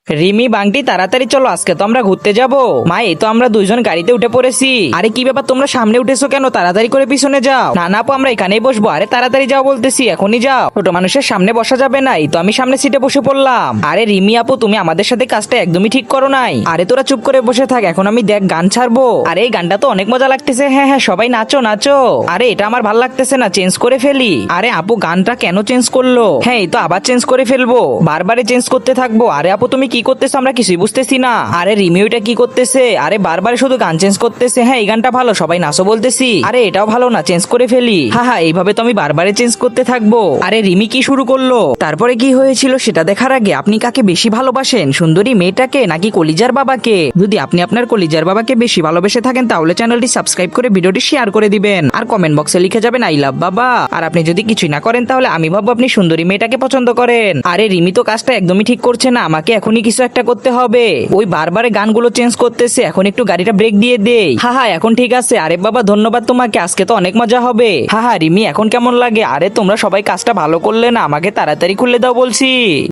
রিমি বাংটি তাড়াতাড়ি চলো, আজকে তো আমরা ঘুরতে যাব। মা এই তো আমরা দুইজন গাড়িতে উঠে পড়েছি। আরে কি ব্যাপার, তোমরা সামনে উঠেছো কেন? তাড়াতাড়ি করে পিছনে যাও। না না আপু, আমরা এখানেই বসবো। আরে তাড়াতাড়ি যাও বলতেছি, এখনই যাও। ছোট মানুষের সামনে বসা যাবে না। এই তো আমি সামনে সিটে বসে পড়লাম। আরে রিমি আপু, তুমি আমাদের সাথে কাজটা একদমই ঠিক করো নাই। আরে তোরা চুপ করে বসে থাক, এখন আমি দেখ গান ছাড়বো। আরে এই গানটা তো অনেক মজা লাগতেছে। হ্যাঁ হ্যাঁ, সবাই নাচো নাচো। আরে এটা আমার ভাল লাগতেছে না, চেঞ্জ করে ফেলি। আরে আপু গানটা কেন চেঞ্জ করলো? হ্যাঁ এই তো আবার চেঞ্জ করে ফেলবো, বারবারে চেঞ্জ করতে থাকবো। আরে আপু তুমি কি করতেছো, আমরা কিছুই বুঝতেছি না। আরে রিমি ওইটা কি করতেছে? আরে বারবার শুধু গান চেঞ্জ করতেছে। হ্যাঁ এই গানটা ভালো, সবাই নাচো বলতেছি। আরে এটাও ভালো না, চেঞ্জ করে ফেলি। হ্যাঁ হ্যাঁ, এইভাবে তো আমি বারবারে চেঞ্জ করতে থাকবো। আরে রিমি কি শুরু করলো? তারপরে কি হয়েছিল সেটা দেখার আগে আপনি কাকে বেশি ভালোবাসেন, সুন্দরী মেয়েটাকে নাকি কলিজার বাবাকে? যদি আপনি আপনার কলিজার বাবাকে বেশি ভালোবেসে থাকেন তাহলে চ্যানেলটি সাবস্ক্রাইব করে ভিডিওটি শেয়ার করে দিবেন, আর কমেন্ট বক্সে লিখে যাবেন আই লাভ বাবা। আর আপনি যদি কিছুই না করেন তাহলে আমি ভাববো আপনি সুন্দরী মেয়েটাকে পছন্দ করেন। আরে রিমি তো কাজটা একদমই ঠিক করছে না, আমাকে এখনই কিছু একটা করতে হবে। ওই বারবারে গানগুলো চেঞ্জ করতেছে, এখন একটু গাড়িটা ব্রেক দিয়ে দেই। হ্যাঁ হ্যাঁ এখন ঠিক আছে। আরে বাবা ধন্যবাদ তোমাকে, আজকে তো অনেক মজা হবে। হ্যাঁ হ্যাঁ রিমি এখন কেমন লাগে? আরে তোমরা সবাই কাজটা ভালো করলে না, আমাকে তাড়াতাড়ি খুলে দাও বলছি।